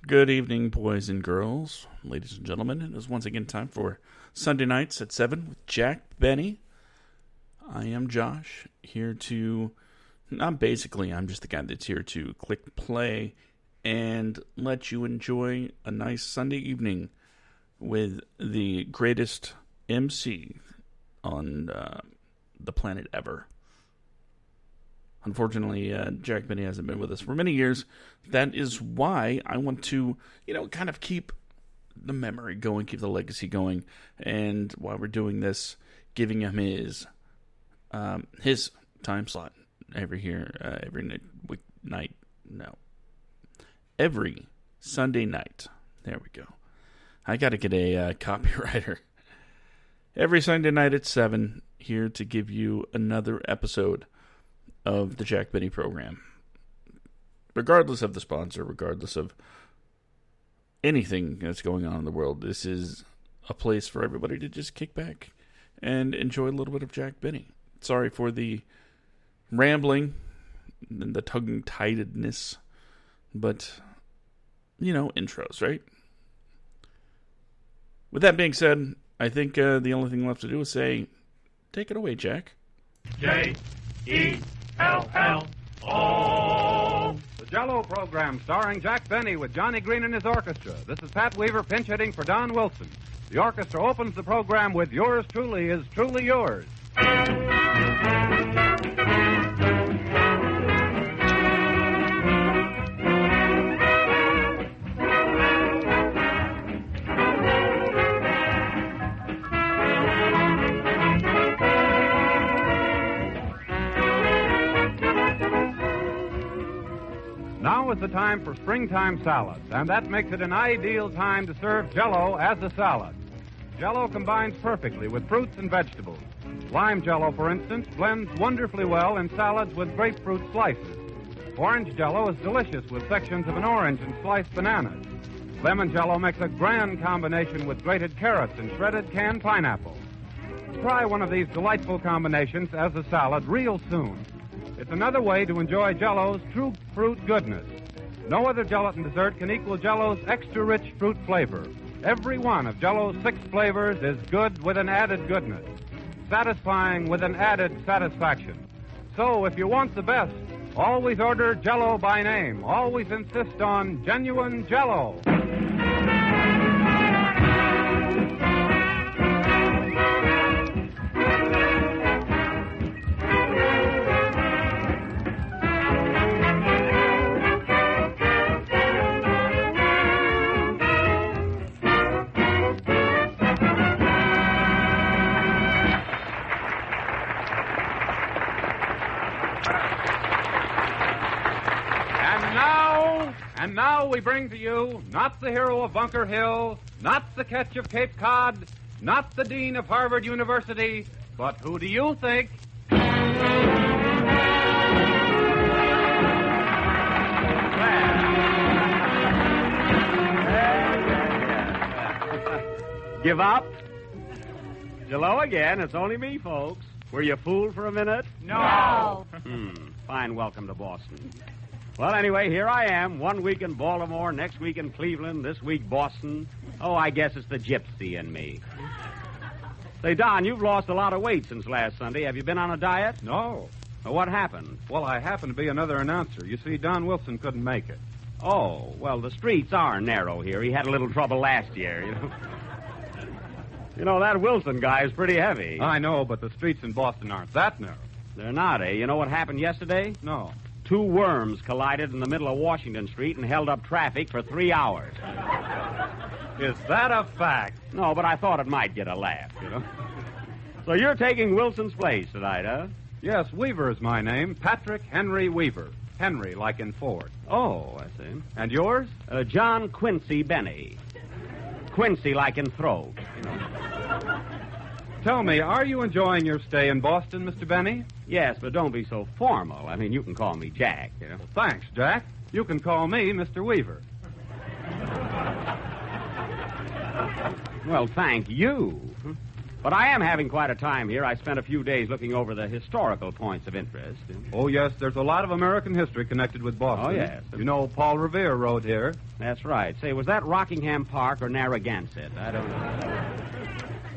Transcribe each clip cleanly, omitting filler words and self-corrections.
Good evening, boys and girls, ladies and gentlemen. It is once again time for Sunday nights at 7 with Jack Benny. I am Josh, here to, I'm just the guy that's here to click play and let you enjoy a nice Sunday evening with the greatest MC on the planet ever. Unfortunately, Jack Benny hasn't been with us for many years. That is why I want to, kind of keep the memory going, keep the legacy going. And while we're doing this, giving him his time slot every Sunday night. There we go. I got to get a copywriter. Every Sunday night at 7, here to give you another episode of the Jack Benny program. Regardless of the sponsor, regardless of anything that's going on in the world, this is a place for everybody to just kick back and enjoy a little bit of Jack Benny. Sorry for the rambling and the tongue-tiedness, but, intros, right? With that being said, I think the only thing left to do is say, take it away, Jack. J-E-L-L-O. The Jell-O program starring Jack Benny with Johnny Green and his orchestra. This is Pat Weaver pinch hitting for Don Wilson. The orchestra opens the program with Yours Truly Is Truly Yours. Now is the time for springtime salads, and that makes it an ideal time to serve Jell-O as a salad. Jell-O combines perfectly with fruits and vegetables. Lime Jell-O, for instance, blends wonderfully well in salads with grapefruit slices. Orange Jell-O is delicious with sections of an orange and sliced bananas. Lemon Jell-O makes a grand combination with grated carrots and shredded canned pineapple. Try one of these delightful combinations as a salad real soon. It's another way to enjoy Jell-O's true fruit goodness. No other gelatin dessert can equal Jell-O's extra rich fruit flavor. Every one of Jell-O's 6 flavors is good with an added goodness, satisfying with an added satisfaction. So if you want the best, always order Jell-O by name. Always insist on genuine Jell-O. And now we bring to you not the hero of Bunker Hill, not the catch of Cape Cod, not the dean of Harvard University, but who do you think? Give up? Hello again. It's only me, folks. Were you fooled for a minute? No. Fine welcome to Boston. Well, anyway, here I am. 1 week in Baltimore, next week in Cleveland, this week Boston. Oh, I guess it's the gypsy in me. Say, Don, you've lost a lot of weight since last Sunday. Have you been on a diet? No. Well, what happened? Well, I happen to be another announcer. You see, Don Wilson couldn't make it. Oh, well, the streets are narrow here. He had a little trouble last year, that Wilson guy is pretty heavy. I know, but the streets in Boston aren't that narrow. They're not, eh? You know what happened yesterday? No. 2 worms collided in the middle of Washington Street and held up traffic for 3 hours. Is that a fact? No, but I thought it might get a laugh, So you're taking Wilson's place tonight, huh? Yes, Weaver is my name. Patrick Henry Weaver. Henry, like in Ford. Oh, I see. And yours? John Quincy Benny. Quincy, like in throat. Tell me, are you enjoying your stay in Boston, Mr. Benny? Yes, but don't be so formal. I mean, you can call me Jack, Well, thanks, Jack. You can call me Mr. Weaver. Well, thank you. But I am having quite a time here. I spent a few days looking over the historical points of interest. Oh, yes, there's a lot of American history connected with Boston. Oh, yes. You know, Paul Revere rode here. That's right. Say, was that Rockingham Park or Narragansett? I don't know.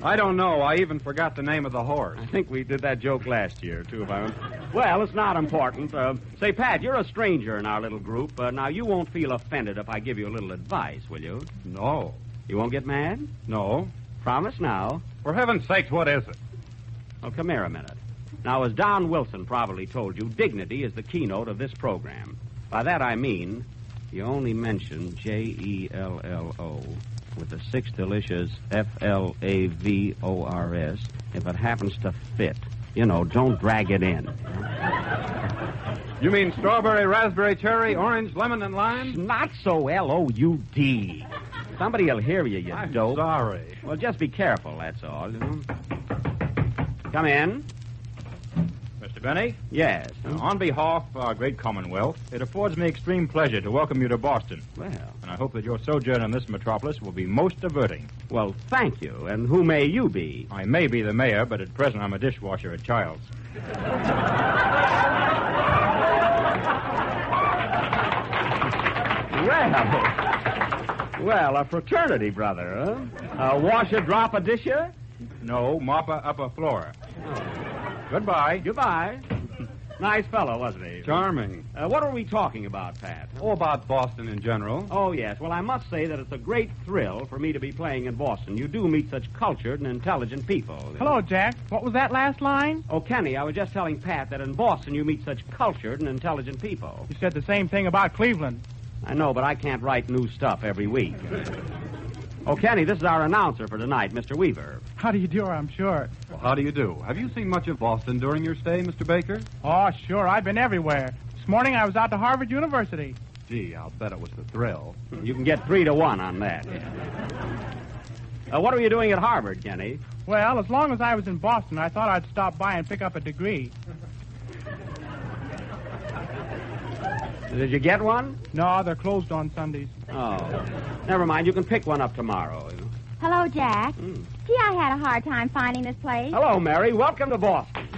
I don't know. I even forgot the name of the horse. I think we did that joke last year, too, if I remember. Well, it's not important. Say, Pat, you're a stranger in our little group. Now, you won't feel offended if I give you a little advice, will you? No. You won't get mad? No. Promise now. For heaven's sakes, what is it? Well, come here a minute. Now, as Don Wilson probably told you, dignity is the keynote of this program. By that I mean, you only mention Jello with the six delicious Flavors if it happens to fit. You know, don't drag it in. You mean strawberry, raspberry, cherry, orange, lemon, and lime? Not so Loud. Somebody'll hear you, you I'm dope. sorry. Well, just be careful, that's all. You know? Come in. Mr. Benny? Yes. On behalf of our great Commonwealth, it affords me extreme pleasure to welcome you to Boston. Well, And I hope that your sojourn in this metropolis will be most diverting. well, thank you. And who may you be? I may be the mayor, but at present I'm a dishwasher at Child's. Well, a fraternity brother, huh? Wash a drop a disher? No, mopper upper floor. Goodbye. Goodbye. Nice fellow, wasn't he? Charming. What are we talking about, Pat? Oh, about Boston in general. Oh, yes. Well, I must say that it's a great thrill for me to be playing in Boston. You do meet such cultured and intelligent people. Hello, Jack. What was that last line? Oh, Kenny, I was just telling Pat that in Boston you meet such cultured and intelligent people. You said the same thing about Cleveland. I know, but I can't write new stuff every week. Oh, Kenny, this is our announcer for tonight, Mr. Weaver. How do you do, I'm sure. Well, how do you do? Have you seen much of Boston during your stay, Mr. Baker? Oh, sure. I've been everywhere. This morning I was out to Harvard University. Gee, I'll bet it was the thrill. You can get 3-1 on that. What are you doing at Harvard, Kenny? Well, as long as I was in Boston, I thought I'd stop by and pick up a degree. Did you get one? No, they're closed on Sundays. Oh. Never mind. You can pick one up tomorrow. Hello, Jack. Gee, I had a hard time finding this place. Hello, Mary. Welcome to Boston.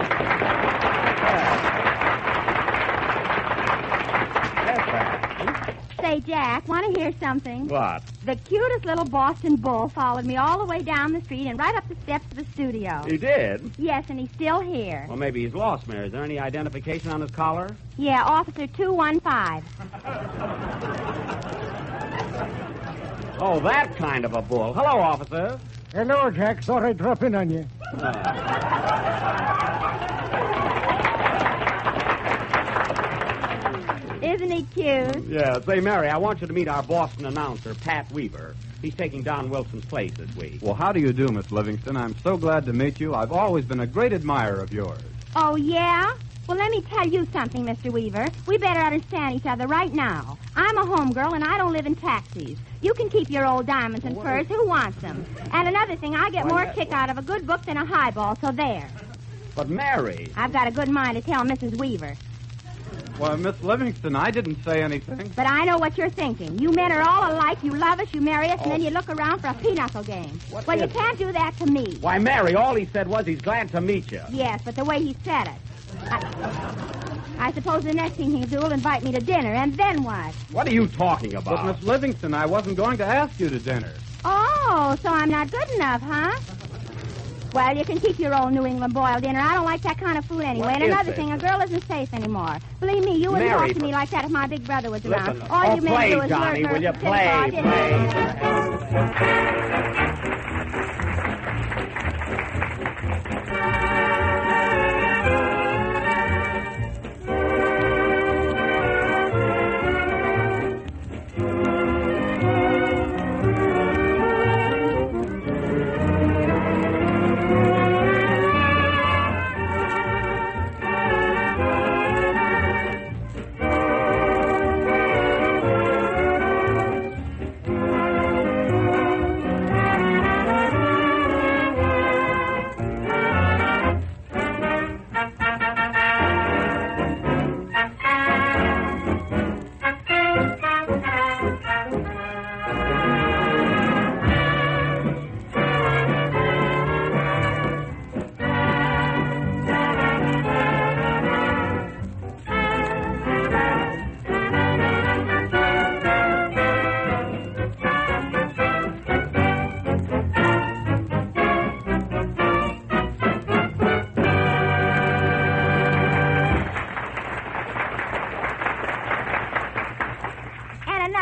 Say, Jack, want to hear something? What? The cutest little Boston bull followed me all the way down the street and right up the steps of the studio. He did? Yes, and he's still here. Well, maybe he's lost, Mary. Is there any identification on his collar? Yeah, Officer 215. Oh, that kind of a bull. Hello, officer. Hello, Jack. Thought I'd drop in on you. Isn't he cute? Yeah. Say, Mary, I want you to meet our Boston announcer, Pat Weaver. He's taking Don Wilson's place this week. Well, how do you do, Miss Livingston? I'm so glad to meet you. I've always been a great admirer of yours. Oh, yeah? Well, let me tell you something, Mr. Weaver. We better understand each other right now. I'm a homegirl, and I don't live in taxis. You can keep your old diamonds and furs. Who wants them? And another thing, I get more kick out of a good book than a highball, so there. But, Mary... I've got a good mind to tell Mrs. Weaver. Well, Miss Livingston, I didn't say anything. But I know what you're thinking. You men are all alike. You love us, you marry us, and then you look around for a pinochle game. Well, you can't do that to me. Why, Mary, all he said was he's glad to meet you. Yes, but the way he said it. I suppose the next thing he'll do will invite me to dinner, and then what? What are you talking But, about? Miss Livingston, I wasn't going to ask you to dinner. Oh, so I'm not good enough, huh? Well, you can keep your old New England boiled dinner. I don't like that kind of food anyway. What And is another it? thing, a girl isn't safe anymore. Believe me, you wouldn't Mary, talk to me like that if my big brother was Listen, around. All you men play, do is Johnny, work, will you work, play, sit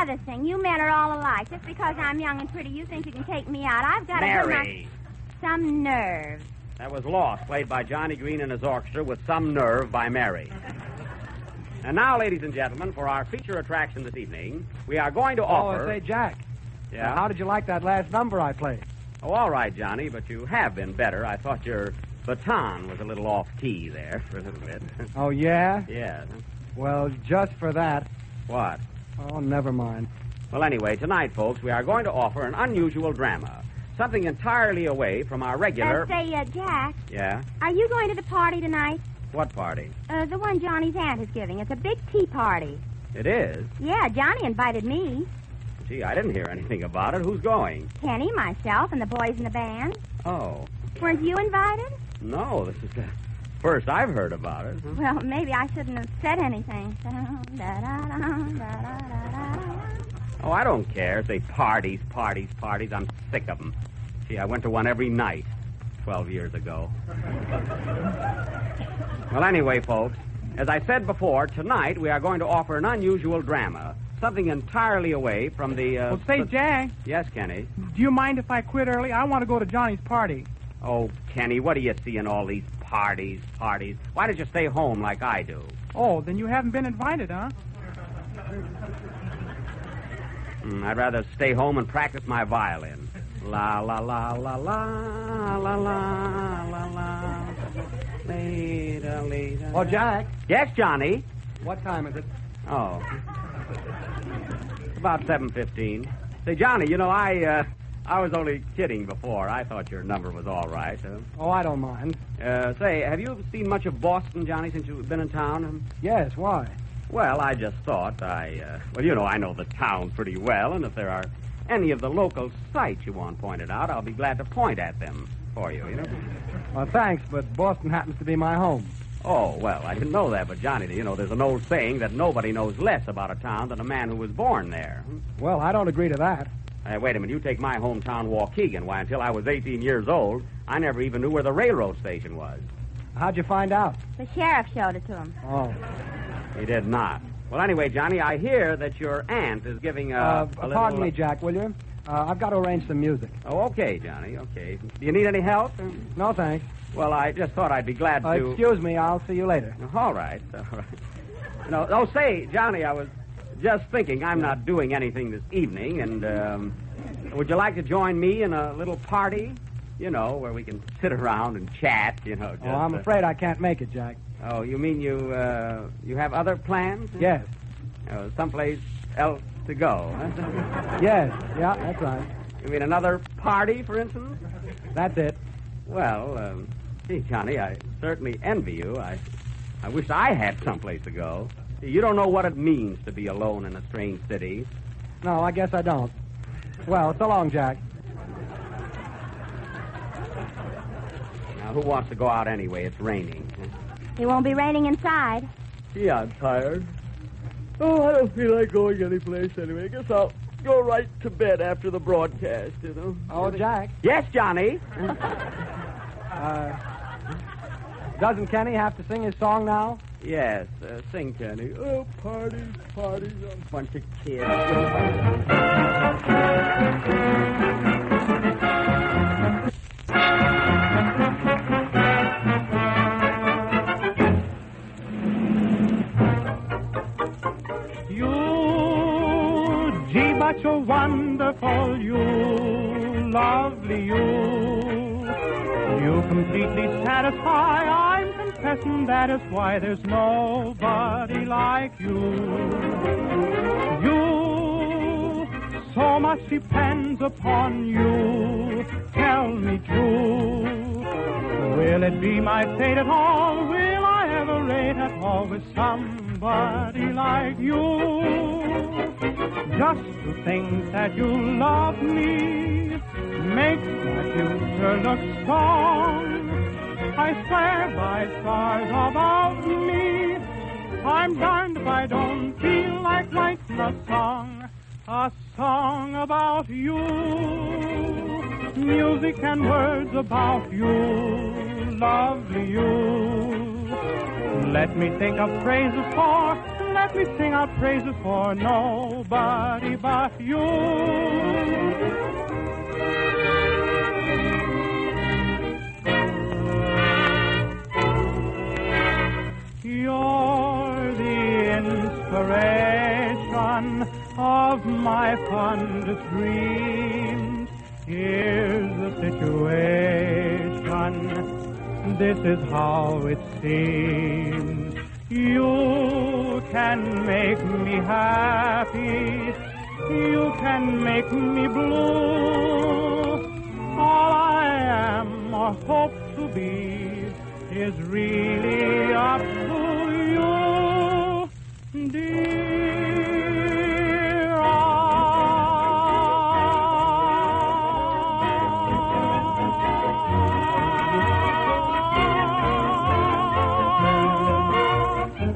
another thing. You men are all alike. Just because I'm young and pretty, you think you can take me out. I've got Mary. some nerve. That was Lost, played by Johnny Green and his orchestra with Some Nerve by Mary. And now, ladies and gentlemen, for our feature attraction this evening, we are going to offer... say, Jack. Yeah? How did you like that last number I played? Oh, all right, Johnny, but you have been better. I thought your baton was a little off-key there for a little bit. Oh, yeah? Yes. Well, just for that. What? Oh, never mind. Well, anyway, tonight, folks, we are going to offer an unusual drama. Something entirely away from our regular... Jack, Yeah? are you going to the party tonight? What party? The one Johnny's aunt is giving. It's a big tea party. It is? Yeah, Johnny invited me. Gee, I didn't hear anything about it. Who's going? Kenny, myself, and the boys in the band. Oh. Weren't you invited? No, this is the first I've heard about it. Well, maybe I shouldn't have said anything. Oh, I don't care. Say parties. I'm sick of them. Gee, I went to one every night 12 years ago. Well, anyway, folks, as I said before, tonight we are going to offer an unusual drama. Something entirely away from the... Well, say, Jack, Yes, Kenny? do you mind if I quit early? I want to go to Johnny's party. Oh, Kenny, what do you see in all these parties? Why don't you stay home like I do? Oh, then you haven't been invited, huh? I'd rather stay home and practice my violin. La, la, la, la, la, la, la, la, la. Later, later. Oh, Jack, Yes, Johnny? what time is it? Oh. About 7:15. Say, Johnny, you know, I was only kidding before. I thought your number was all right. Oh, I don't mind. Say, have you seen much of Boston, Johnny, since you've been in town? Yes, why? Well, I just thought well, you know, I know the town pretty well, and if there are any of the local sights you want pointed out, I'll be glad to point at them for you, you know. Well, thanks, but Boston happens to be my home. Oh, well, I didn't know that, but Johnny, you know, there's an old saying that nobody knows less about a town than a man who was born there. Well, I don't agree to that. Wait a minute, you take my hometown, Waukegan. Why, until I was 18 years old, I never even knew where the railroad station was. How'd you find out? The sheriff showed it to him. Oh. He did not. Well, anyway, Johnny, I hear that your aunt is giving a little... Pardon me, Jack, will you? I've got to arrange some music. Oh, okay, Johnny, okay. Do you need any help? No, thanks. Well, I just thought I'd be glad to... Excuse me, I'll see you later. All right, all right. No, oh, say, Johnny, I was just thinking I'm not doing anything this evening, and would you like to join me in a little party? You know, where we can sit around and chat, you know. Just, I'm afraid I can't make it, Jack. Oh, you mean you have other plans? Yes. Someplace else to go, huh? Yes, yeah, that's right. You mean another party, for instance? That's it. Well, gee, Johnny, I certainly envy you. I wish I had someplace to go. You don't know what it means to be alone in a strange city. No, I guess I don't. Well, so long, Jack. Now, who wants to go out anyway? It's raining. It won't be raining inside. Gee, I'm tired. Oh, I don't feel like going anyplace anyway. I guess I'll go right to bed after the broadcast, you know. Oh, Jack. Yes, Johnny. Doesn't Kenny have to sing his song now? Yes, sing, Kenny. Oh, parties, a bunch of kids. Gee, but you're wonderful, you, lovely you. You completely satisfy, I'm confessing that is why there's nobody like you. You, so much depends upon you, tell me true. Will it be my fate at all, will I ever rate at all with somebody like you? Just to think that you love me makes my future look strong. I swear by stars above me, I'm darned if I don't feel like writing a song about you. Music and words about you, lovely you. Let me think of phrases for let me sing out praises for nobody but you. You're the inspiration of my fondest dreams. Here's the situation, this is how it seems. You can make me happy, you can make me blue. All I am or hope to be is really up to you, dear.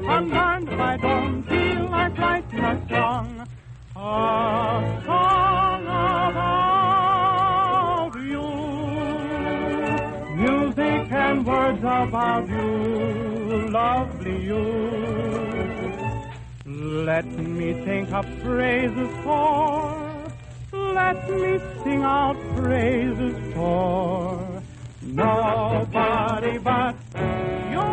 Sometimes I don't feel like writing a song about you. Music and words about you, lovely you. Let me think of phrases for, let me sing out praises for nobody but you.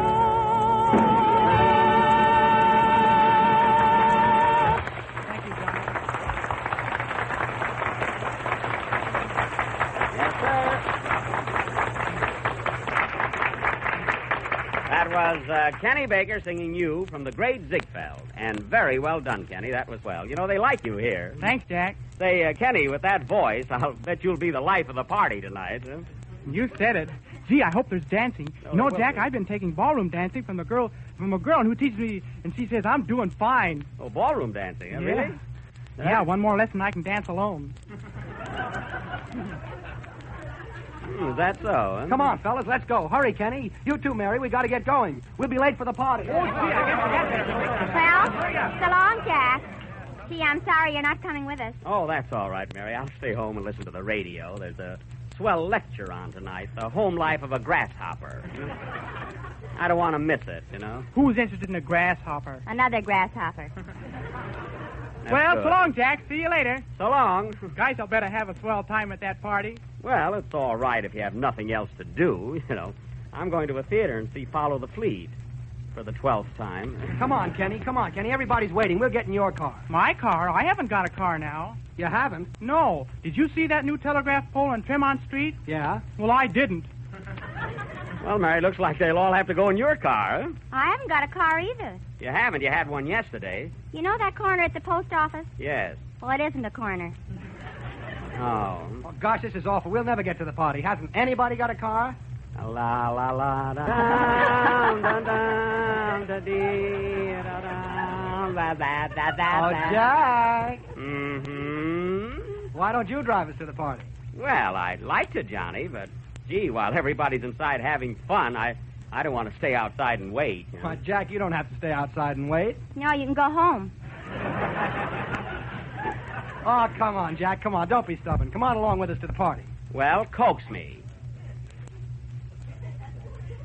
That was Kenny Baker singing You from the great Ziegfeld. And very well done, Kenny. That was well. You know, they like you here. Thanks, Jack. Say, Kenny, with that voice, I'll bet you'll be the life of the party tonight. Huh? You said it. Gee, I hope there's dancing. Oh, You know, well, Jack, I've been taking ballroom dancing from a girl who teaches me, and she says I'm doing fine. Oh, ballroom dancing, huh? Really? Yeah, one more lesson I can dance alone. Is that so, huh? Come on, fellas, let's go. Hurry, Kenny. You too, Mary. We got to get going. We'll be late for the party. Well, so long, Jack. Gee, I'm sorry you're not coming with us. Oh, that's all right, Mary. I'll stay home and listen to the radio. There's a swell lecture on tonight, The Home Life of a Grasshopper. I don't want to miss it, you know. Who's interested in a grasshopper? Another grasshopper. That's Well, good. so long, Jack. See you later. So long. Guys, I'll better have a swell time at that party. Well, it's all right if you have nothing else to do, you know. I'm going to a theater and see Follow the Fleet for the 12th time. Come on, Kenny. Come on, Kenny. Everybody's waiting. We'll get in your car. My car? I haven't got a car now. You haven't? No. Did you see that new telegraph pole on Tremont Street? Yeah. Well, I didn't. Well, Mary, looks like they'll all have to go in your car, huh? I haven't got a car either. You haven't. You had one yesterday. You know that corner at the post office? Yes. Well, it isn't a corner. Oh. Oh, gosh, this is awful. We'll never get to the party. Hasn't anybody got a car? La la la da da da dee da da da da da. Oh, Jack. Mm-hmm. Why don't you drive us to the party? Well, I'd like to, Johnny, but gee, while everybody's inside having fun, I don't want to stay outside and wait. You know? Why, Jack, you don't have to stay outside and wait. No, you can go home. Oh, come on, Jack. Come on. Don't be stubborn. Come on along with us to the party. Well, coax me.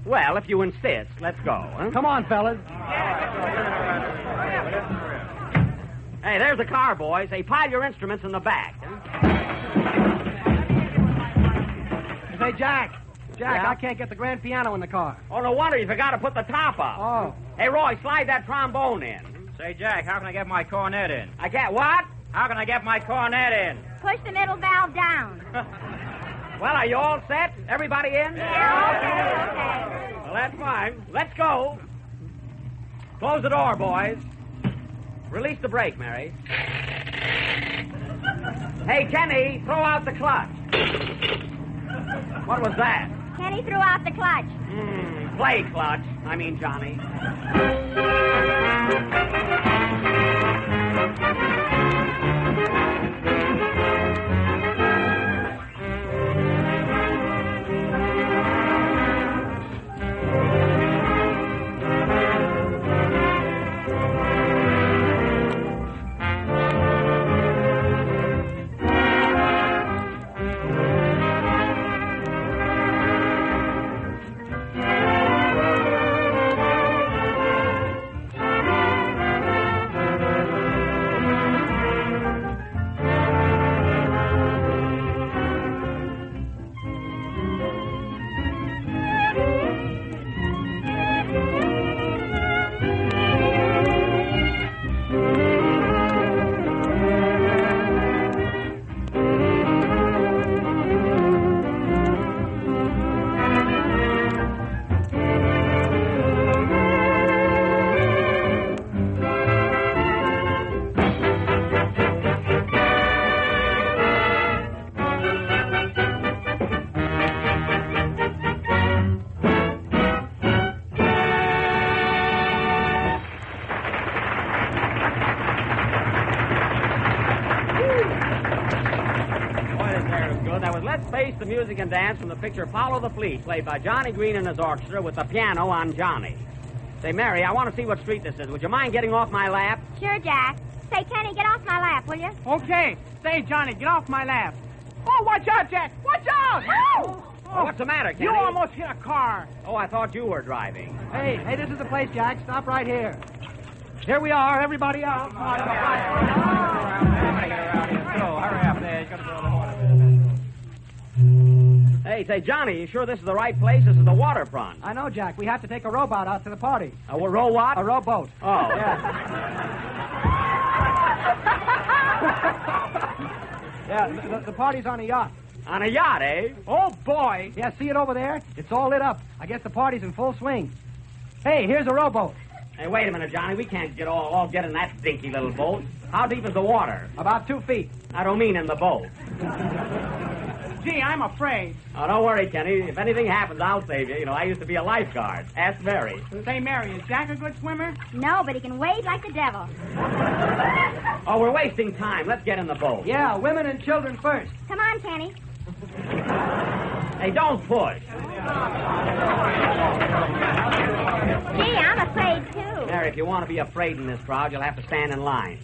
Well, if you insist, let's go. Huh? Come on, fellas. Hey, there's the car, boys. Hey, pile your instruments in the back. Huh? Say, Jack. Jack, Yeah? I can't get the grand piano in the car. Oh, no wonder you forgot to put the top up. Oh. Hey, Roy, slide that trombone in. Say, Jack, how can I get my cornet in? I can't. What? How can I get my cornet in? Push the middle valve down. Well, are you all set? Everybody in? Okay. Well, that's fine. Let's go. Close the door, boys. Release the brake, Mary. Hey, Kenny, throw out the clutch. What was that? Kenny threw out the clutch. Play clutch. I mean, Johnny. fellas, that was Let's Face the Music and Dance from the picture Follow the Fleet, played by Johnny Green and his orchestra with the piano on Johnny. Say, Mary, I want to see what street this is. Would you mind getting off my lap? Sure, Jack. Say, Kenny, get off my lap, will you? Okay. Say, Johnny, get off my lap. Oh, watch out, Jack. Watch out. Oh! Oh, what's the matter, Kenny? You almost hit a car. Oh, I thought you were driving. Hey, this is the place, Jack. Stop right here. Here we are. Everybody out. Hey, say, Johnny, you sure this is the right place? This is the waterfront. I know, Jack. We have to take a rowboat out to the party. A row what? A rowboat. Oh, Yeah, the party's on a yacht. On a yacht, eh? Oh, boy. Yeah, see it over there? It's all lit up. I guess the party's in full swing. Hey, here's a rowboat. Hey, wait a minute, Johnny. We can't all get in that dinky little boat. How deep is the water? About 2 feet. I don't mean in the boat. Gee, I'm afraid. Oh, don't worry, Kenny. If anything happens, I'll save you. You know, I used to be a lifeguard. Ask Mary. Say, Mary, is Jack a good swimmer? No, but he can wade like the devil. Oh, we're wasting time. Let's get in the boat. Yeah, women and children first. Come on, Kenny. Hey, don't push. Gee, I'm afraid, too. Mary, if you want to be afraid in this crowd, you'll have to stand in line.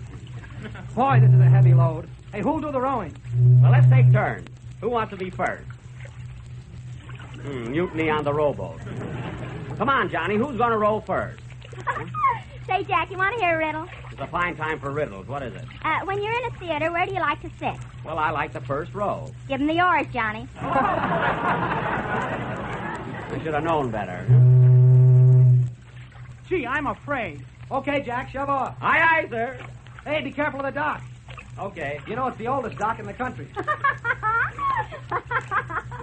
Boy, this is a heavy load. Hey, who'll do the rowing? Well, let's take turns. Who wants to be first? Mutiny on the rowboat. Come on, Johnny. Who's going to row first? Say, Jack, you want to hear a riddle? It's a fine time for riddles. What is it? When you're in a theater, where do you like to sit? Well, I like the first row. Give him the oars, Johnny. I should have known better. Gee, I'm afraid. Okay, Jack, shove off. Aye, aye, sir. Hey, be careful of the dock. Okay. You know, it's the oldest dock in the country.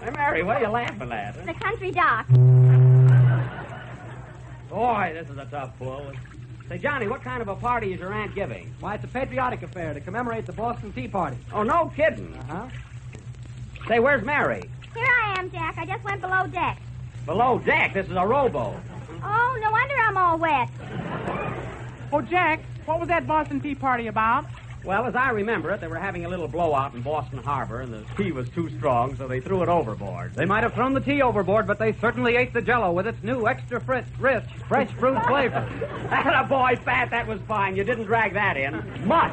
Hey, Mary, what are you laughing at? The country dock. Boy, this is a tough pull. Say, Johnny, what kind of a party is your aunt giving? Why, it's a patriotic affair to commemorate the Boston Tea Party. Oh, no kidding. Uh-huh. Say, where's Mary? Here I am, Jack. I just went below deck. Below deck. This is a rowboat. Oh, no wonder I'm all wet. Oh, Jack, what was that Boston Tea Party about? Well, as I remember it, they were having a little blowout in Boston Harbor, and the tea was too strong, so they threw it overboard. They might have thrown the tea overboard, but they certainly ate the Jell-O with its new extra rich fresh fruit flavor. Atta boy, Pat, that was fine. You didn't drag that in. Much.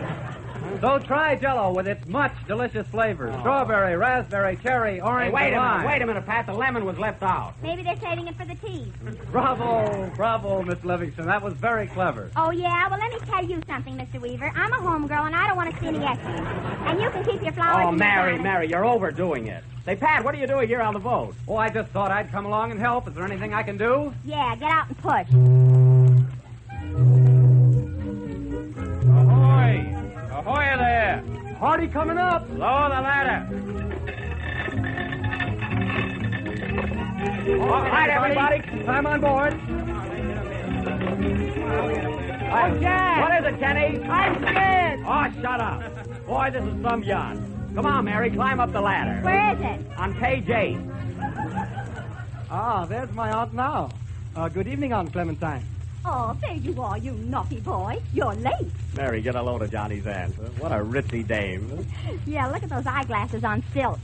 So try Jell-O with its much delicious flavors. Strawberry, raspberry, cherry, Hey, orange, wait and a minute, Pat. The lemon was left out. Maybe they're saving it for the tea. Bravo, Miss Livingston. That was very clever. Oh, yeah? Well, let me tell you something, Mr. Weaver. I'm a homegirl, and I don't want to see any extras. And you can keep your flowers Oh, in Mary, your garden. Mary, you're overdoing it. Say, Pat, what are you doing here on the boat? Oh, I just thought I'd come along and help. Is there anything I can do? Yeah, get out and push. Ahoy! Ahoy there! Party coming up. Lower the ladder. All right, everybody. Climb on board. Oh, Jack! What is it, Kenny? I'm scared. Oh, shut up. Boy, this is some yacht. Come on, Mary, climb up the ladder. Where is it? On page 8. Ah, there's my aunt now. Good evening, Aunt Clementine. Oh, there you are, you naughty boy. You're late. Mary, get a load of Johnny's aunt. What a ritzy dame. Yeah, look at those eyeglasses on stilts.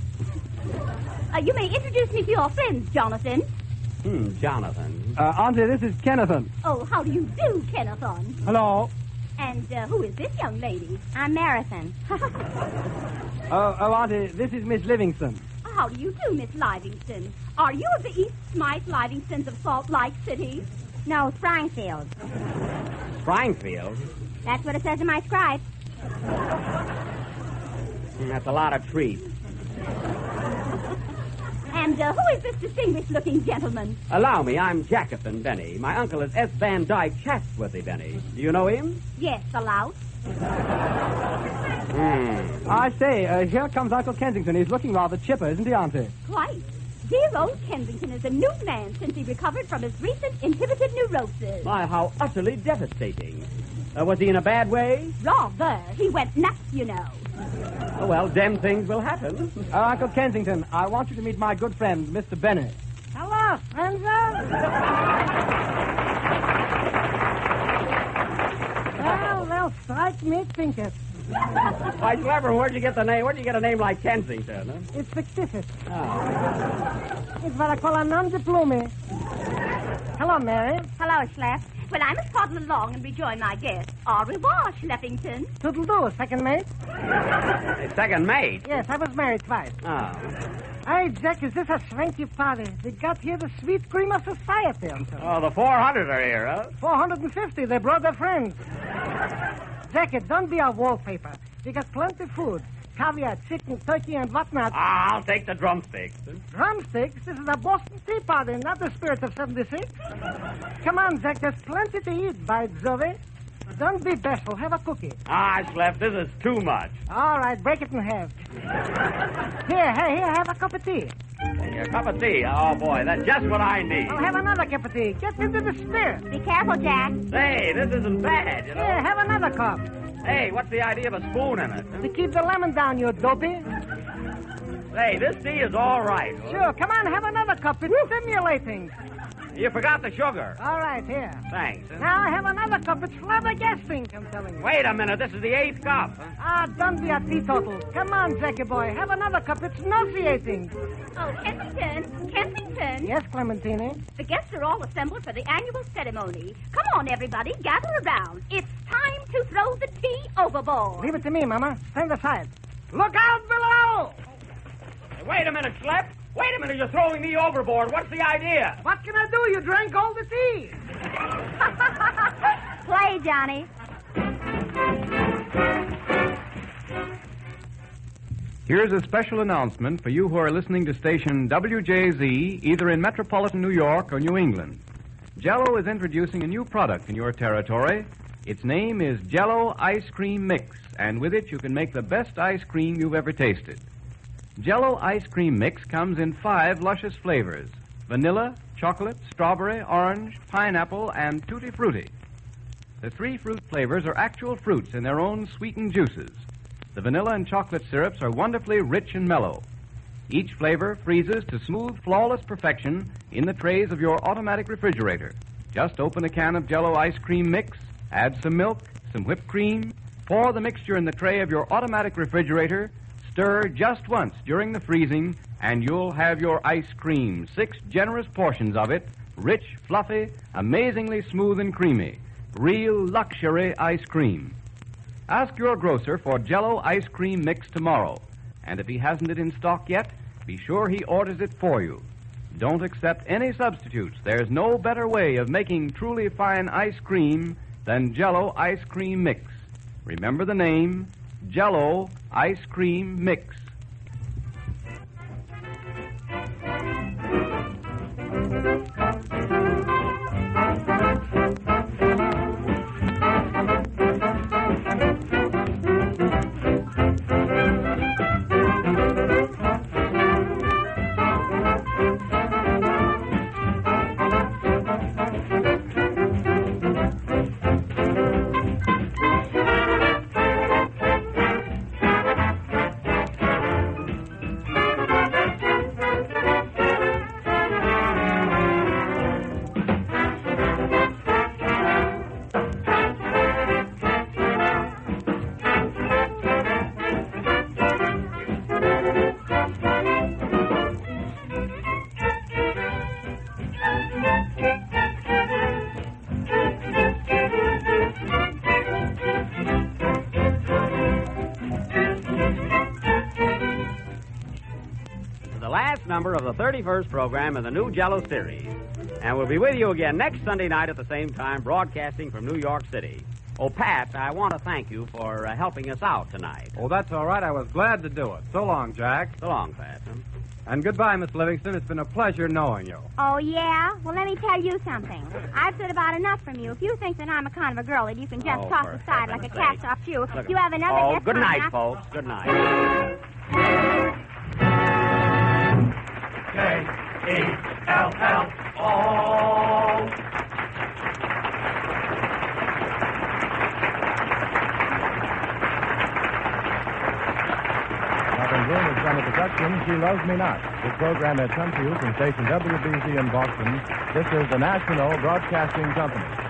You may introduce me to your friends, Jonathan. Jonathan. Auntie, this is Kennethan. Oh, how do you do, Kennethan? Hello. And who is this young lady? I'm Marathon. Auntie, this is Miss Livingston. How do you do, Miss Livingston? Are you of the East Smythe Livingstons of Salt Lake City? No, Springfield. Springfield? That's what it says in my scribe. That's a lot of trees. And who is this distinguished-looking gentleman? Allow me, I'm Jacobson Benny. My uncle is S. Van Dyke Chatsworthy Benny. Do you know him? Yes, the lout. I say, here comes Uncle Kensington. He's looking rather chipper, isn't he, Auntie? Quite. Dear old Kensington is a new man since he recovered from his recent inhibited neurosis. My, how utterly devastating. Was he in a bad way? Rather. He went nuts, you know. Oh, well, them things will happen. Uncle Kensington, I want you to meet my good friend, Mr. Benny. Hello, friends. Well, they'll strike me thinking. Why, Clever, where'd you get the name? Where'd you get a name like Kensington, huh? It's fictitious. Oh. It's what I call a non de plume. Hello, Mary. Hello, Schlepp. Well, I must toddle along and rejoin my guest. Au revoir, Schleppington. Toodle-doo, second mate. Hey, second mate? Yes, I was married twice. Oh. Hey, Jack, is this a swanky party? They got here the sweet cream of society. Oh, the 400 are here, huh? 450. They brought their friends. Jack, don't be a wallpaper. We got plenty food. Caviar, chicken, turkey, and whatnot. I'll take the drumsticks. Drumsticks? This is a Boston Tea Party, not the Spirit of 76. Come on, Jack. There's plenty to eat, by Jove. Don't be bashful. Have a cookie. Ah, Schlepp, this is too much. All right, break it in half. Here, have a cup of tea. Hey, a cup of tea. Oh, boy, that's just what I need. Well, have another cup of tea. Get into the spirit. Be careful, Jack. Say, this isn't bad, you know. Here, have another cup. Hey, what's the idea of a spoon in it? To keep the lemon down, you dopey. Hey, this tea is all right. Sure, come on, have another cup. It's stimulating. You forgot the sugar. All right, here. Thanks. Now have another cup. It's flabbergasting, I'm telling you. Wait a minute, this is the 8th cup. Ah, don't be a teetotal. Come on, Jackie boy, have another cup. It's nauseating. Oh, Kensington. Yes, Clementine? The guests are all assembled for the annual ceremony. Come on, everybody, gather around. It's time to throw the tea overboard. Leave it to me, Mama. Stand aside. Look out below! Hey, wait a minute, Schlepp. Wait a minute, you're throwing me overboard. What's the idea? What can I do? You drank all the tea. Play, Johnny. Here's a special announcement for you who are listening to station WJZ, either in metropolitan New York or New England. Jell-O is introducing a new product in your territory. Its name is Jell-O Ice Cream Mix, and with it you can make the best ice cream you've ever tasted. Jell-O Ice Cream Mix comes in 5 luscious flavors: vanilla, chocolate, strawberry, orange, pineapple, and tutti frutti. The 3 fruit flavors are actual fruits in their own sweetened juices. The vanilla and chocolate syrups are wonderfully rich and mellow. Each flavor freezes to smooth, flawless perfection in the trays of your automatic refrigerator. Just open a can of Jell-O Ice Cream Mix, add some milk, some whipped cream, pour the mixture in the tray of your automatic refrigerator, stir just once during the freezing, and you'll have your ice cream, 6 generous portions of it, rich, fluffy, amazingly smooth and creamy. Real luxury ice cream. Ask your grocer for Jell-O Ice Cream Mix tomorrow, and if he hasn't it in stock yet, be sure he orders it for you. Don't accept any substitutes. There's no better way of making truly fine ice cream than Jell-O Ice Cream Mix. Remember the name, Jell-O Ice Cream Mix. Number of the 31st program in the new Jell-O series. And we'll be with you again next Sunday night at the same time, broadcasting from New York City. Oh, Pat, I want to thank you for helping us out tonight. Oh, that's all right. I was glad to do it. So long, Jack. So long, Pat. And goodbye, Miss Livingston. It's been a pleasure knowing you. Oh, yeah? Well, let me tell you something. I've said about enough from you. If you think that I'm a kind of a girl that you can just toss aside like a cast-off shoe, you have another... Oh, good night, folks. Good night. J-E-L-L-O. Robin Bloom has done a production, She Loves Me Not. This program has come to you from station WBZ in Boston. This is the National Broadcasting Company.